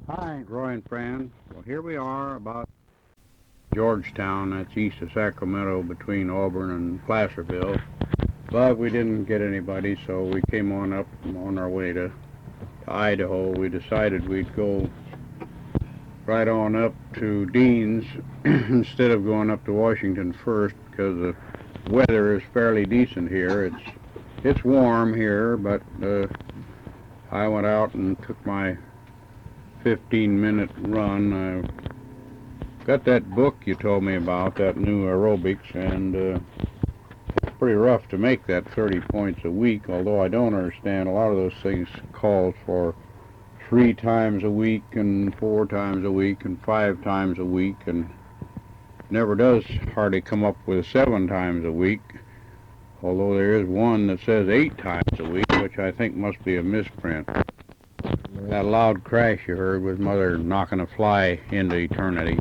Hi, Roy and Fran. Well, here we are about Georgetown. That's east of Sacramento between Auburn and Placerville. But we didn't get anybody, so we came on up on our way to Idaho. We decided we'd go right on up to Dean's instead of going up to Washington first because the weather is fairly decent here. It's warm here, but I went out and took my 15-minute run. I got that book you told me about, that new aerobics, and it's pretty rough to make that 30 points a week, although I don't understand. A lot of those things calls for 3 times a week and 4 times a week and 5 times a week, and never does hardly come up with 7 times a week, although there is one that says 8 times a week, which I think must be a misprint. That loud crash you heard was Mother knocking a fly into eternity.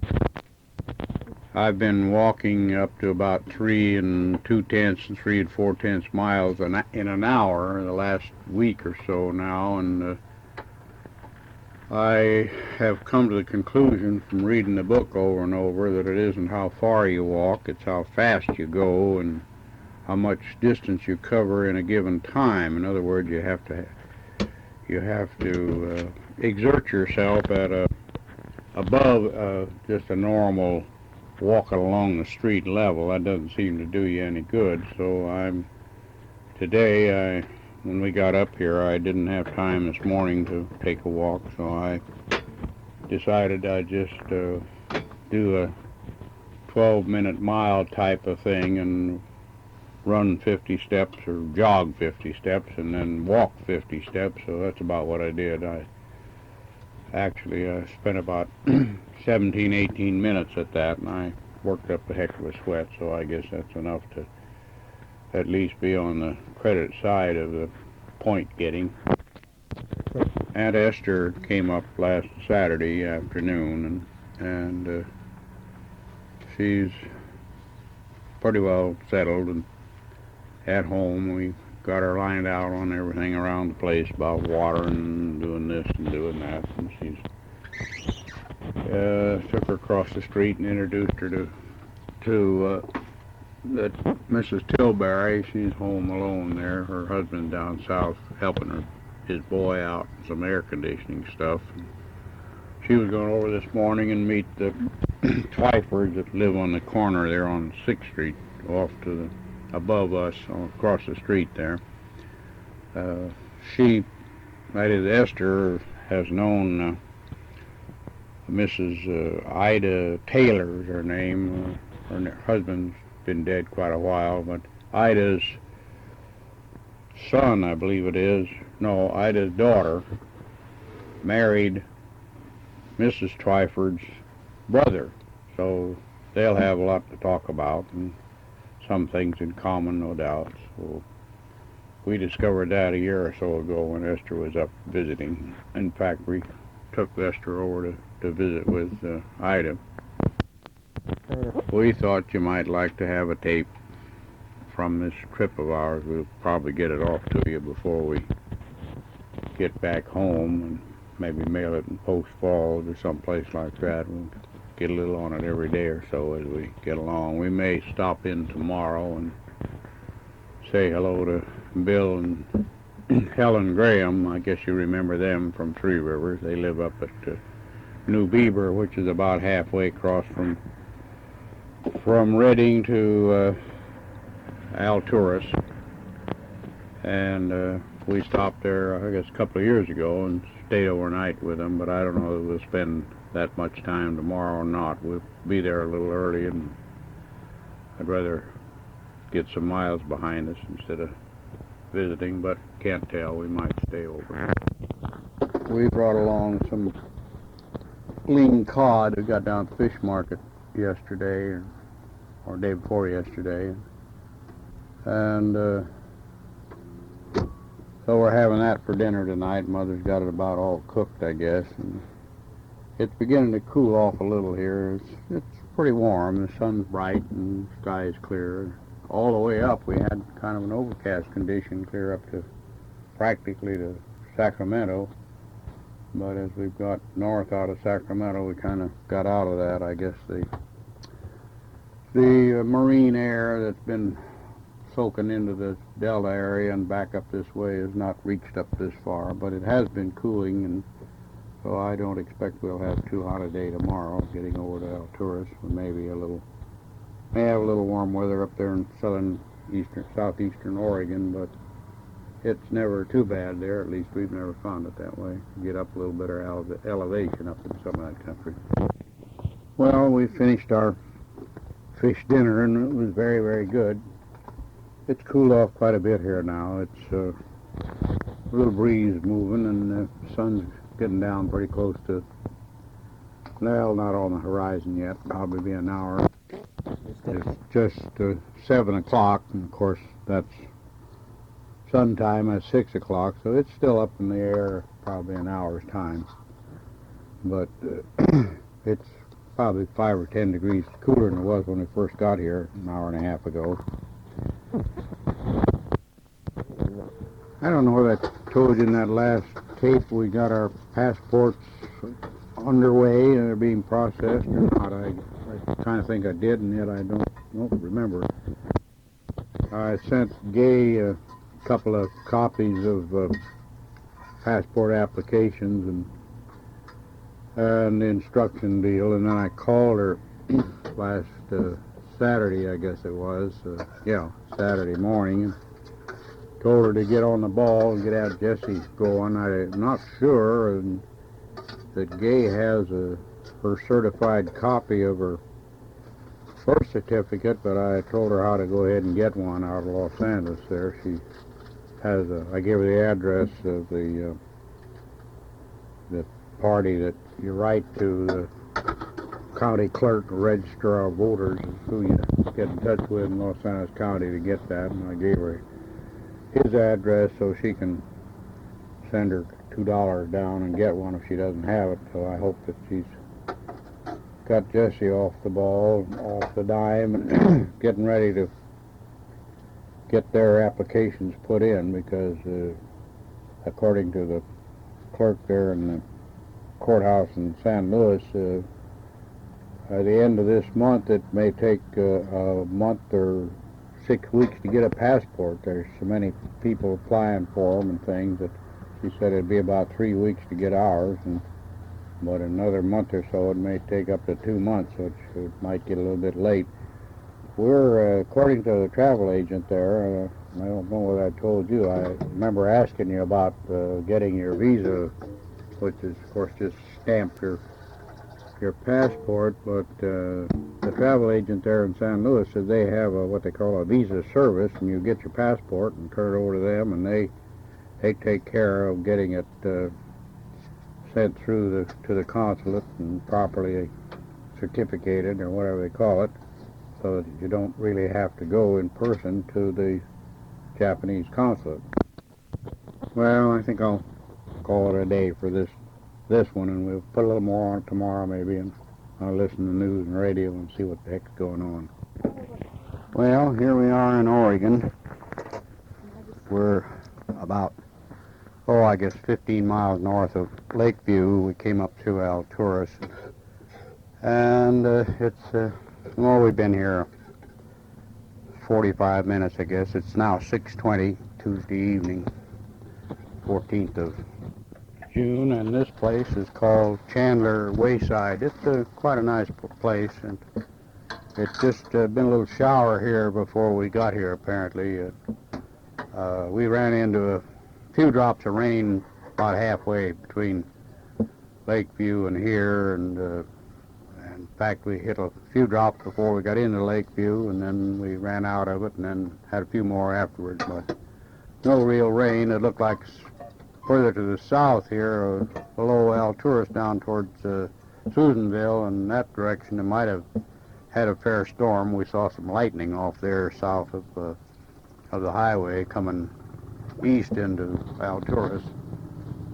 I've been walking up to about 3 2/10 and 3 4/10 miles in an hour the last week or so now, and I have come to the conclusion from reading the book over and over that it isn't how far you walk, it's how fast you go and how much distance you cover in a given time. In other words, you have to exert yourself at above just a normal walking along the street level. That doesn't seem to do you any good. So when we got up here, I didn't have time this morning to take a walk, so I decided I'd just do a 12-minute mile type of thing and run 50 steps or jog 50 steps and then walk 50 steps. So that's about what I did. I spent about 17, 18 minutes at that, and I worked up a heck of a sweat, so I guess that's enough to at least be on the credit side of the point getting. Aunt Esther came up last Saturday afternoon, and she's pretty well settled and at home. We got her lined out on everything around the place about water and doing this and doing that, and she's took her across the street and introduced her to that Mrs. Tilbury. She's home alone there. Her husband's down south helping his boy out with some air conditioning stuff. She was going over this morning and meet the Twyfords that live on the corner there on 6th Street, off to the above us, across the street there. That is Esther, has known Mrs. Ida Taylor is her name. Her husband's been dead quite a while, but Ida's son, I believe it is, no, Ida's daughter, married Mrs. Twyford's brother, so they'll have a lot to talk about, and some things in common, no doubt. So we discovered that a year or so ago when Esther was up visiting. In fact, we took Esther over to visit with Ida. We thought you might like to have a tape from this trip of ours. We'll probably get it off to you before we get back home, and maybe mail it in Post Falls or someplace like that. We'll get a little on it every day or so as we get along. We may stop in tomorrow and say hello to Bill and Helen Graham. I guess you remember them from Three Rivers. They live up at New Beaver, which is about halfway across from Redding to Alturas. And we stopped there, I guess, a couple of years ago and stayed overnight with them, but I don't know if we'll spend that much time tomorrow or not. We'll be there a little early, and I'd rather get some miles behind us instead of visiting, but can't tell. We might stay over. We brought along some lean cod we got down at the fish market yesterday, or day before yesterday, and so we're having that for dinner tonight. Mother's got it about all cooked, I guess, and it's beginning to cool off a little here. It's pretty warm. The sun's bright and the sky is clear. All the way up, we had kind of an overcast condition clear up to practically to Sacramento. But as we've got north out of Sacramento, we kind of got out of that. I guess the marine air that's been soaking into the delta area and back up this way has not reached up this far, but it has been cooling, and so I don't expect we'll have too hot a day tomorrow getting over to Alturas. May have a little warm weather up there in southeastern Oregon, but it's never too bad there. At least we've never found it that way. Get up a little bit of elevation up in some of that country. Well, we finished our fish dinner, and it was very, very good. It's cooled off quite a bit here now. It's a little breeze moving, and the sun's getting down pretty close to, well, not on the horizon yet. Probably be an hour. It's just 7 o'clock, and of course that's sun time at 6 o'clock, so it's still up in the air probably an hour's time. But it's probably 5 or 10 degrees cooler than it was when we first got here an hour and a half ago. I don't know whether I told you in that last tape we got our passports underway and they're being processed or not. I kind of think I did, and yet I don't remember. I sent Gay a couple of copies of passport applications and the instruction deal, and then I called her last Saturday, I guess it was, Saturday morning, and told her to get on the ball and get out Jesse going. I'm not sure that Gay has her certified copy of her birth certificate, but I told her how to go ahead and get one out of Los Angeles there. She has I gave her the address of the party that you write to, the county clerk, registrar of voters, is who you get in touch with in Los Angeles County to get that, and I gave her his address so she can send her $2 down and get one if she doesn't have it. So I hope that she's got Jesse off the ball, off the dime, and getting ready to get their applications put in, because according to the clerk there in the courthouse in San Luis, at the end of this month it may take a month or 6 weeks to get a passport. There's so many people applying for them and things that she said it'd be about 3 weeks to get ours, but another month or so it may take up to 2 months, which it might get a little bit late. We're, according to the travel agent there, I don't know what I told you, I remember asking you about getting your visa, which is, of course, just stamp your passport, but the travel agent there in San Luis said they have what they call a visa service, and you get your passport and turn it over to them, and they take care of getting it sent through to the consulate and properly certificated, or whatever they call it, so that you don't really have to go in person to the Japanese consulate. Well, I think I'll call it a day for this one, and we'll put a little more on it tomorrow maybe, and I'll listen to the news and radio and see what the heck's going on. Well, here we are in Oregon. We're about, I guess 15 miles north of Lakeview. We came up through Alturas, and we've been here 45 minutes, I guess. It's now 6:20 Tuesday evening, 14th of June, and this place is called Chandler Wayside. It's quite a nice place, and it's just been a little shower here before we got here, apparently. We ran into a few drops of rain about halfway between Lakeview and here, and in fact we hit a few drops before we got into Lakeview, and then we ran out of it, and then had a few more afterwards, but no real rain. It looked like further to the south here, below Alturas down towards Susanville, and that direction it might have had a fair storm. We saw some lightning off there south of the highway coming east into Alturas.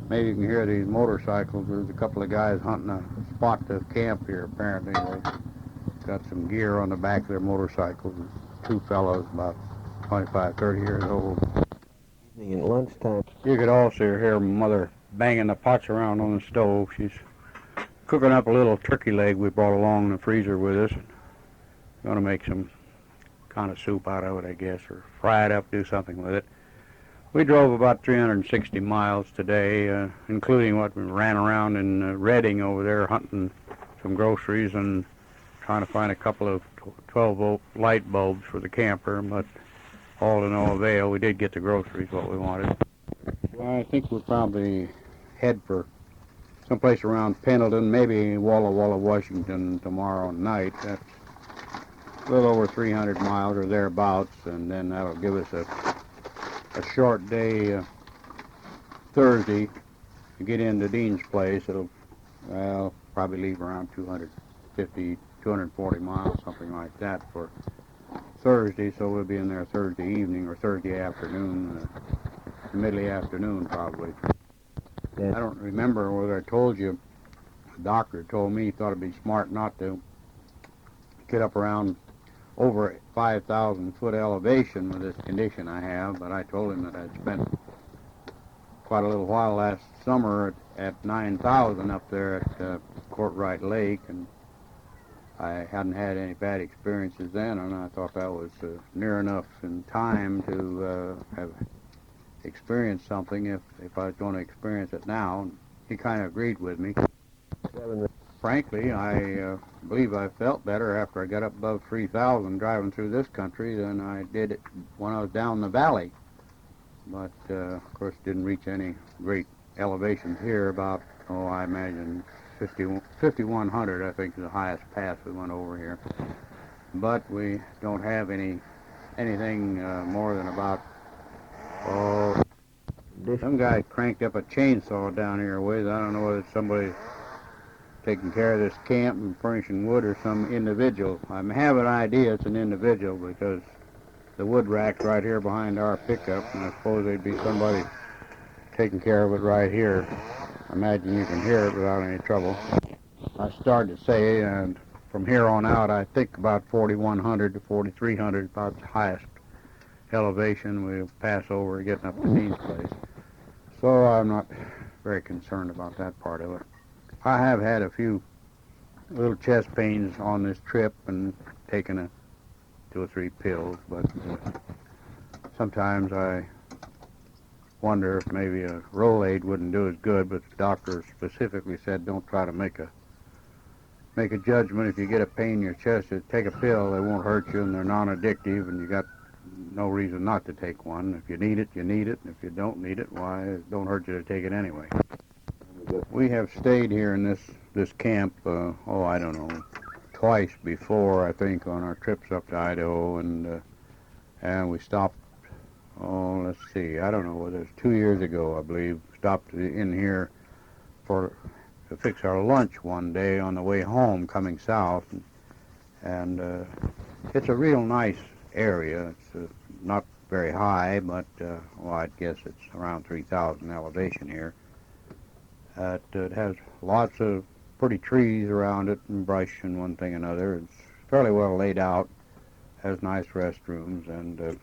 Maybe you can hear these motorcycles. There's a couple of guys hunting a spot to camp here, apparently. They got some gear on the back of their motorcycles. Two fellows about 25, 30 years old. At lunchtime. You could also hear Mother banging the pots around on the stove. She's cooking up a little turkey leg we brought along in the freezer with us. Going to make some kind of soup out of it, I guess, or fry it up, do something with it. We drove about 360 miles today, including what we ran around in Redding over there hunting some groceries and trying to find a couple of 12-volt light bulbs for the camper, but all to no avail. We did get the groceries, what we wanted. Well, I think we'll probably head for someplace around Pendleton, maybe Walla Walla, Washington tomorrow night. That's a little over 300 miles or thereabouts, and then that'll give us a short day Thursday to get into Dean's place. It'll, well, probably leave around 250, 240 miles, something like that for Thursday, so we'll be in there Thursday evening or Thursday afternoon, middle of the afternoon probably. Yeah. I don't remember whether I told you, the doctor told me he thought it'd be smart not to get up around over 5,000 foot elevation with this condition I have, but I told him that I'd spent quite a little while last summer at 9,000 up there at Courtright Lake, and I hadn't had any bad experiences then, and I thought that was near enough in time to have experienced something if I was going to experience it now. And he kind of agreed with me. Frankly, I believe I felt better after I got up above 3,000 driving through this country than I did when I was down the valley. But, of course, didn't reach any great elevations here. About, I imagine 5,100, I think, is the highest pass we went over here. But we don't have anything more than about, some guy cranked up a chainsaw down here with. I don't know whether it's somebody taking care of this camp and furnishing wood or some individual. I have an idea it's an individual because the wood rack's right here behind our pickup, and I suppose there'd be somebody taking care of it right here. I imagine you can hear it without any trouble. I started to say, and from here on out, I think about 4,100 to 4,300, about the highest elevation we'll pass over getting up to Dean's place. So I'm not very concerned about that part of it. I have had a few little chest pains on this trip and taken 2 or 3 pills, but sometimes I wonder if maybe a Rolade wouldn't do as good, but the doctor specifically said don't try to make a judgment. If you get a pain in your chest, take a pill. They won't hurt you, and they're non-addictive, and you got no reason not to take one. If you need it, you need it. And if you don't need it, why, it don't hurt you to take it anyway. We have stayed here in this camp, I don't know, twice before, I think, on our trips up to Idaho, and we stopped, let's see, I don't know whether it's 2 years ago, I believe, stopped in here to fix our lunch one day on the way home coming south, and it's a real nice area. It's not very high, but, I'd guess it's around 3,000 elevation here. It has lots of pretty trees around it and brush and one thing and another. It's fairly well laid out, has nice restrooms, and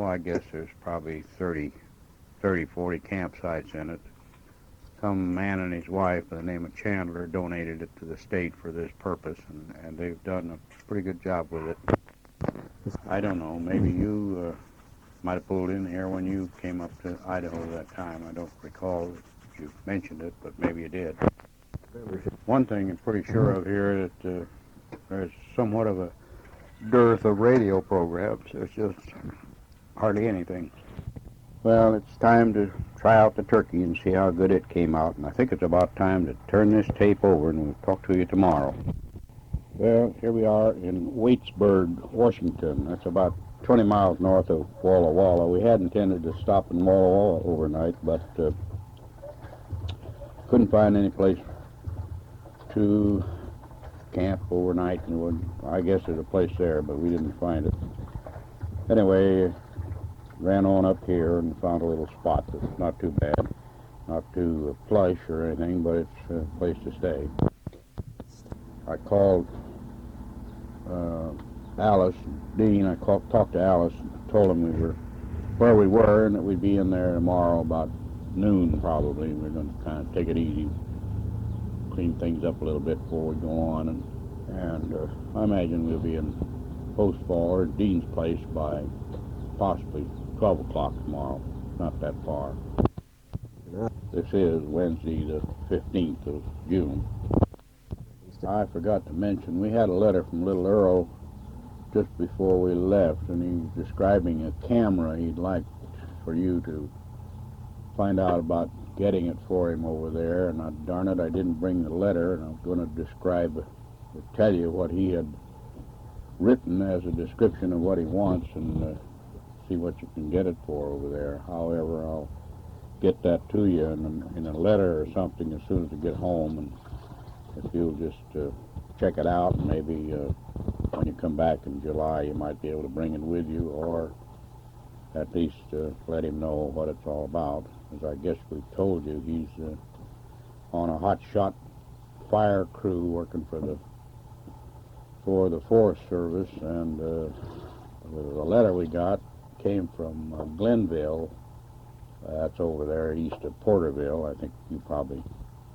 I guess there's probably 30, 40 campsites in it. Some man and his wife by the name of Chandler donated it to the state for this purpose, and they've done a pretty good job with it. I don't know, maybe you might have pulled in here when you came up to Idaho that time. I don't recall you mentioned it, but maybe you did. One thing I'm pretty sure of here that there's somewhat of a dearth of radio programs. There's just hardly anything. Well, it's time to try out the turkey and see how good it came out, and I think it's about time to turn this tape over, and we'll talk to you tomorrow. Well, here we are in Waitsburg, Washington. That's about 20 miles north of Walla Walla. We had intended to stop in Walla Walla overnight, but couldn't find any place to camp overnight, and I guess there's a place there, but we didn't find it. Anyway, ran on up here and found a little spot that's not too bad, not too plush or anything, but it's a place to stay. I called Alice, Dean. I talked to Alice, told him where we were, and that we'd be in there tomorrow about noon probably. We're going to kind of take it easy, clean things up a little bit before we go on, and I imagine we'll be in Post Fall or Dean's Place by possibly 12 o'clock tomorrow. Not that far. This is Wednesday the 15th of June. I forgot to mention, we had a letter from little Earl just before we left, and he was describing a camera he'd like for you to find out about getting it for him over there. And darn it, I didn't bring the letter, and I was going to describe or tell you what he had written as a description of what he wants, and see what you can get it for over there. However, I'll get that to you in a letter or something as soon as I get home, and if you'll just check it out, and maybe when you come back in July you might be able to bring it with you, or at least let him know what it's all about. As I guess we told you, he's on a hot-shot fire crew working for the Forest Service, and the letter we got came from Glenville. That's over there east of Porterville. I think you probably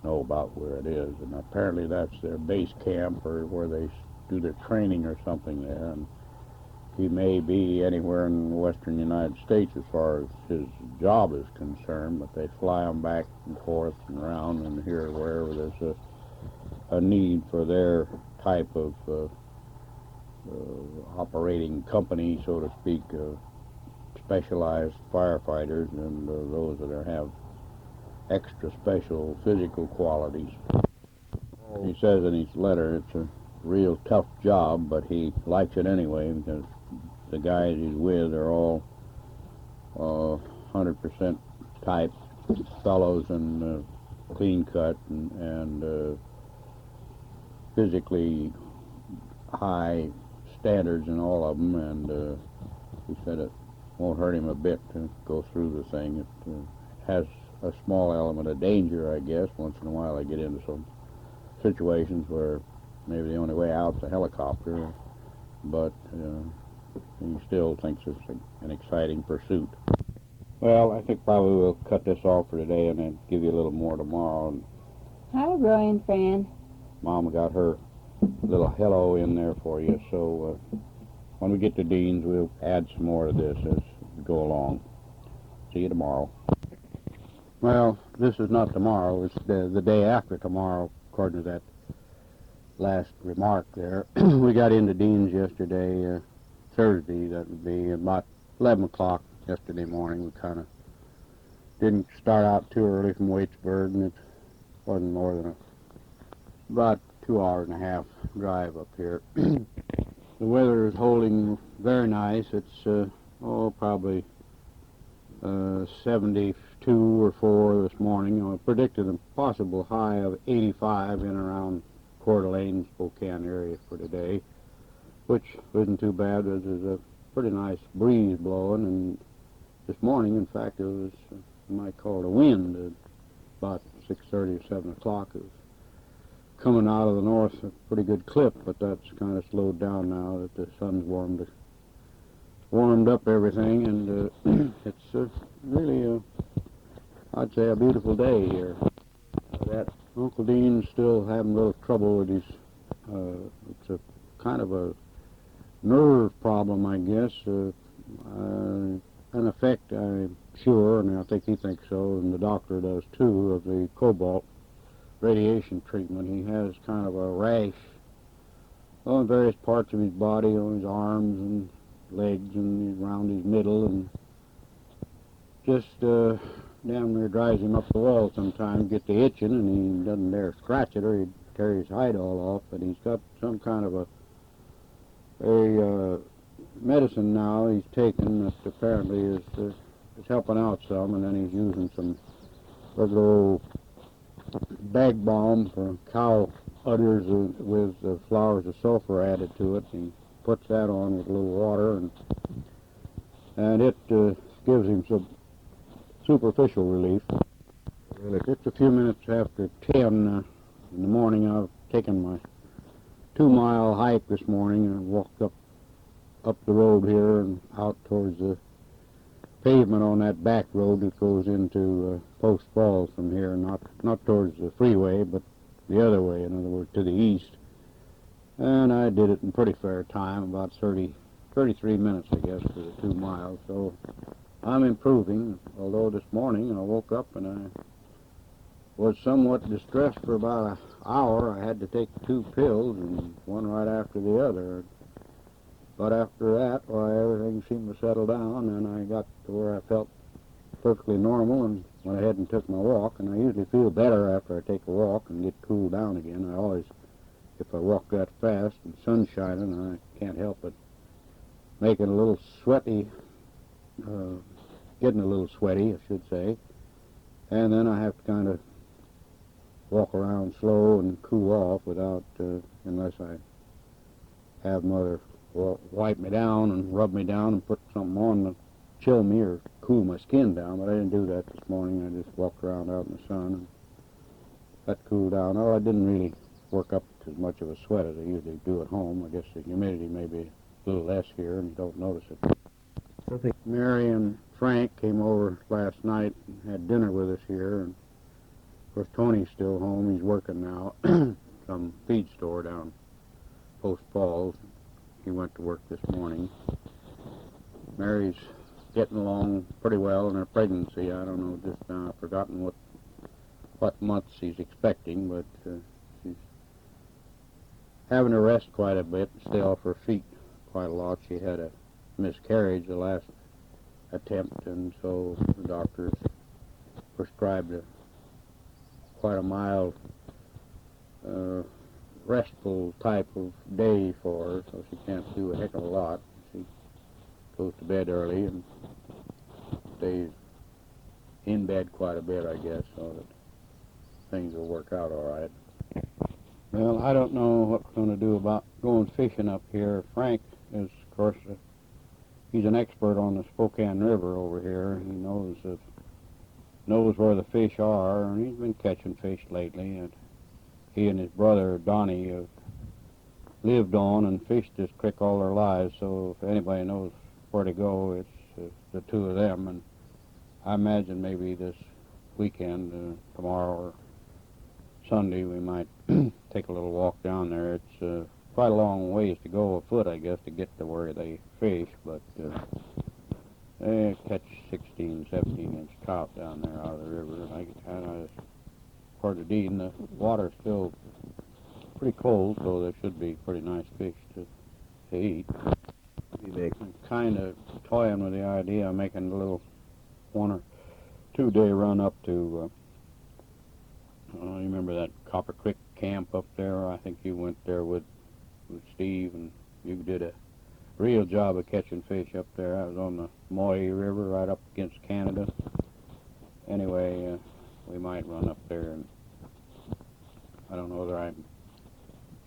know about where it is, and apparently that's their base camp or where they do their training or something there. And he may be anywhere in the western United States as far as his job is concerned, but they fly him back and forth and around and here wherever there's a need for their type of operating company, so to speak, specialized firefighters, and those that have extra special physical qualities. He says in his letter it's a real tough job, but he likes it anyway because the guys he's with are all 100% type fellows and clean cut and physically high standards in all of them, and he said it won't hurt him a bit to go through the thing. It has a small element of danger, I guess. Once in a while I get into some situations where maybe the only way out's a helicopter, but he still thinks it's an exciting pursuit. Well, I think probably we'll cut this off for today and then give you a little more tomorrow. Hi, Roy and Fran. Mama got her little hello in there for you, so when we get to Dean's, we'll add some more of this as we go along. See you tomorrow. Well, this is not tomorrow. It's the day after tomorrow, according to that last remark there. We got into Dean's yesterday, Thursday. That would be about 11 o'clock yesterday morning. We kind of didn't start out too early from Waitsburg, and it wasn't more than about 2 hours and a half drive up here. The weather is holding very nice. It's, probably 72 or 4 this morning. I predicted a possible high of 85 in around Coeur d'Alene, Spokane area for today, which isn't too bad. There's a pretty nice breeze blowing, and this morning, in fact, it was, you might call it a wind. At about 6:30 or 7 o'clock, it was coming out of the north at a pretty good clip, but that's kind of slowed down now that the sun's warmed up everything, and it's really, I'd say, a beautiful day here. That Uncle Dean's still having a little trouble with his, it's a kind of a nerve problem, I guess, an effect, I'm sure, and I think he thinks so, and the doctor does too, of the cobalt radiation treatment. He has kind of a rash on various parts of his body, on his arms and legs and around his middle, and just damn near drives him up the wall sometimes, gets to itching, and he doesn't dare scratch it or he'd tear his hide all off. But he's got some kind of a medicine now he's taken that apparently is helping out some, and then he's using some little bag balm for cow udders with flowers of sulfur added to it. He puts that on with a little water, and it gives him some superficial relief. Just a few minutes after 10 in the morning, I've taken my 2-mile hike this morning and walked up the road here and out towards the pavement on that back road that goes into Post Falls from here, not towards the freeway, but the other way, in other words, to the east. And I did it in pretty fair time, about 33 minutes, I guess, for the 2 miles. So I'm improving, although this morning I woke up and I was somewhat distressed for about an hour. I had to take 2 pills, and one right after the other. But after that, why, everything seemed to settle down, and I got to where I felt perfectly normal and went ahead and took my walk. And I usually feel better after I take a walk and get cooled down again. I always, if I walk that fast and sun's shining, I can't help it making a little sweaty, getting a little sweaty, I should say. And then I have to kind of walk around slow and cool off without, unless I have Mother wipe me down and rub me down and put something on to chill me or cool my skin down. But I didn't do that this morning. I just walked around out in the sun and got cooled down. Oh, I didn't really work up as much of a sweat as I usually do at home. I guess the humidity may be a little less here and you don't notice it. Okay. Mary and Frank came over last night and had dinner with us here. And of course, Tony's still home. He's working now, some feed store down Post Falls. He went to work this morning. Mary's getting along pretty well in her pregnancy. I don't know, just now I've forgotten what month she's expecting, but she's having to rest quite a bit, stay off her feet quite a lot. She had a miscarriage the last attempt, and so the doctors prescribed quite a mild restful type of day for her, so she can't do a heck of a lot. She goes to bed early and stays in bed quite a bit, I guess, so that things will work out all right. Well, I don't know what we're going to do about going fishing up here. Frank is, of course, he's an expert on the Spokane River over here. He knows where the fish are, and he's been catching fish lately. And he and his brother Donnie have lived on and fished this creek all their lives. So if anybody knows where to go, it's the two of them. And I imagine maybe this weekend, tomorrow or Sunday, we might take a little walk down there. It's quite a long ways to go afoot, I guess, to get to where they fish, but they catch 16, 17-inch trout down there out of the river. And according to Dean, the water's still pretty cold, so there should be pretty nice fish to eat. I'm kind of toying with the idea of making a little 1 or 2 day run up to, you remember that Copper Creek camp up there? I think you went there with Steve, and you did a real job of catching fish up there. I was on the Moy River right up against Canada. Anyway, we might run up there, and I don't know whether I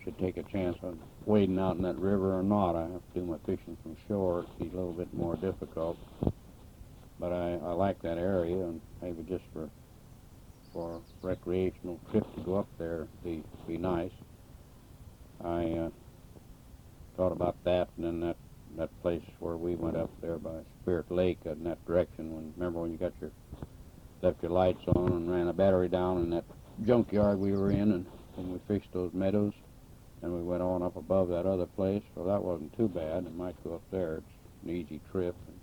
should take a chance on wading out in that river or not. I have to do my fishing from shore. It's a little bit more difficult, but I like that area, and maybe just for a recreational trip to go up there be nice. I thought about that, and then that place where we went up there by Spirit Lake in that direction. Remember when you left your lights on and ran a battery down in that junkyard we were in, and when we fished those meadows, and we went on up above that other place? Well, that wasn't too bad. It might go up there. It's an easy trip, and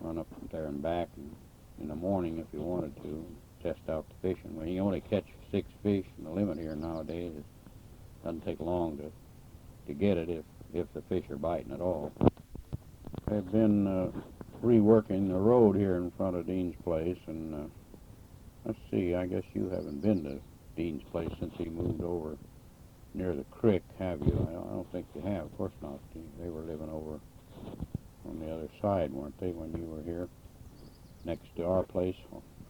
run up from there and back, and in the morning if you wanted to test out the fishing. When you only catch 6 fish, and the limit here nowadays, it doesn't take long to get it if the fish are biting at all. I've been reworking the road here in front of Dean's place, and let's see, I guess you haven't been to Dean's place since he moved over near the creek, have you? I don't think you have. Of course not. They were living over on the other side, weren't they, when you were here, next to our place?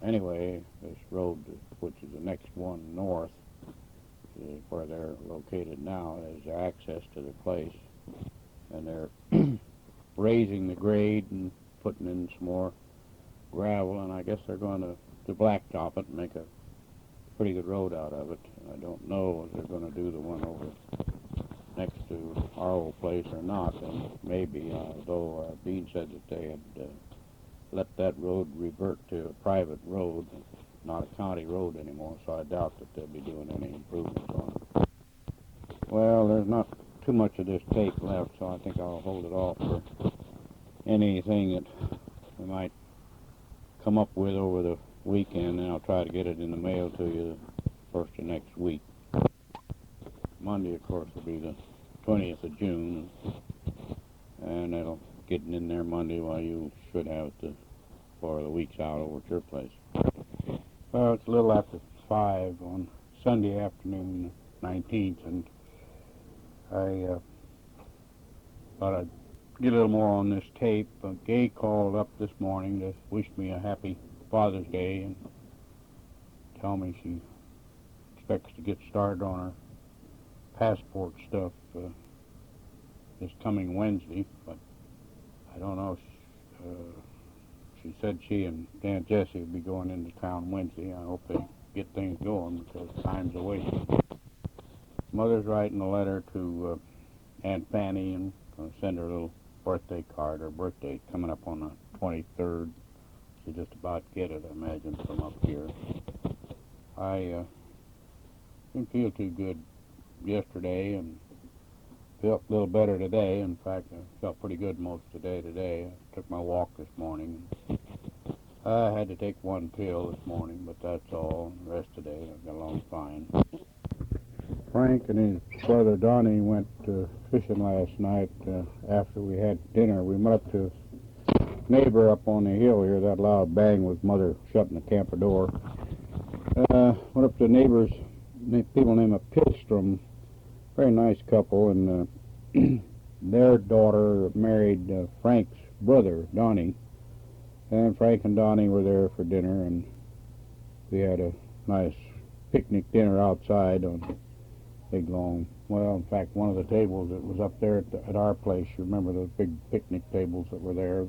Anyway, this road, which is the next one north, is where they're located now, is their access to the place. And they're raising the grade and putting in some more gravel, and I guess they're going to blacktop it and make a pretty good road out of it. I don't know if they're going to do the one over next to our old place or not, and maybe, although Dean said that they had let that road revert to a private road, not a county road anymore, so I doubt that they'll be doing any improvements on it. Well, there's not too much of this tape left, so I think I'll hold it off for anything that we might come up with over the weekend, and I'll try to get it in the mail to you first of next week. Monday, of course, will be the 20th of June, and that'll get it in there Monday while you should have it for the week's out over at your place. Well, it's a little after 5 on Sunday afternoon, 19th, and I thought I'd get a little more on this tape. Gay called up this morning to wish me a happy Father's Day and tell me she expects to get started on her passport stuff this coming Wednesday, but I don't know. She said she and Aunt Jessie will be going into town Wednesday. I hope they get things going because time's a wasting. Mother's writing a letter to Aunt Fanny and going to send her a little birthday card. Her birthday coming up on the 23rd. She just about get it, I imagine, from up here. I didn't feel too good yesterday and felt a little better today. In fact, I felt pretty good most of the day today. I took my walk this morning. I had to take one pill this morning, but that's all. The rest of the day I got along fine. Frank and his brother Donnie went fishing last night after we had dinner. We went up to a neighbor up on the hill here. That loud bang was Mother shutting the camper door. Went up to neighbors, people named Pilstrom, very nice couple, and their daughter married Frank's brother, Donnie. And Frank and Donnie were there for dinner, and we had a nice picnic dinner outside on big long, well, in fact, one of the tables that was up there at our place, you remember those big picnic tables that were there?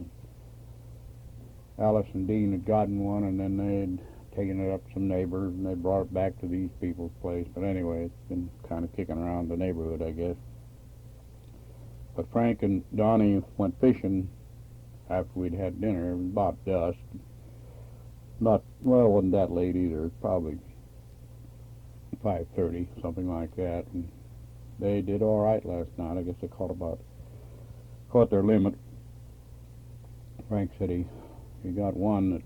Alice and Dean had gotten one, and then they had taken it up to some neighbors, and they brought it back to these people's place. But anyway, it's been kind of kicking around the neighborhood, I guess. But Frank and Donnie went fishing after we'd had dinner. It was about dusk. Well, it wasn't that late either. Probably 5:30, something like that. And they did all right last night. I guess they caught their limit. Frank said he got one that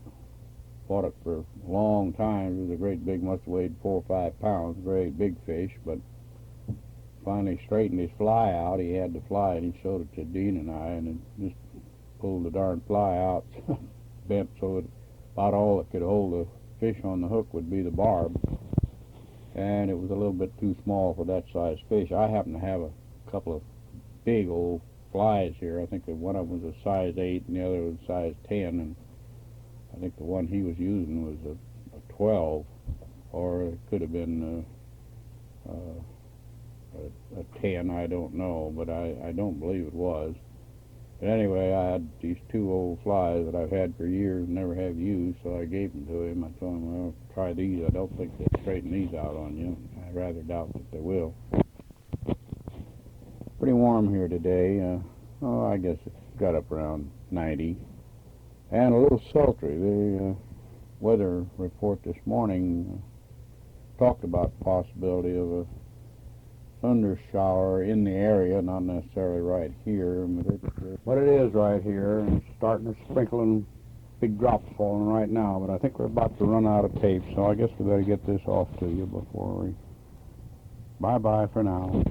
fought it for a long time. It was a great big, must have weighed 4 or 5 pounds, very big fish, but finally straightened his fly out. He had the fly, and he showed it to Dean and I, and it just pulled the darn fly out, bent so that about all that could hold the fish on the hook would be the barb, and it was a little bit too small for that size fish. I happen to have a couple of big old flies here. I think that one of them was a size 8 and the other was a size 10, and I think the one he was using was a 12, or it could have been a 10, I don't know, but I don't believe it was. But anyway, I had these 2 old flies that I've had for years and never have used, so I gave them to him. I told him, well, try these. I don't think they'll straighten these out on you. I rather doubt that they will. Pretty warm here today. I guess it got up around 90. And a little sultry. The weather report this morning talked about the possibility of a thunder shower in the area, not necessarily right here, but it is right here, and it's starting to sprinkle and big drops falling right now. But I think we're about to run out of tape, so I guess we better get this off to you before we... Bye-bye for now.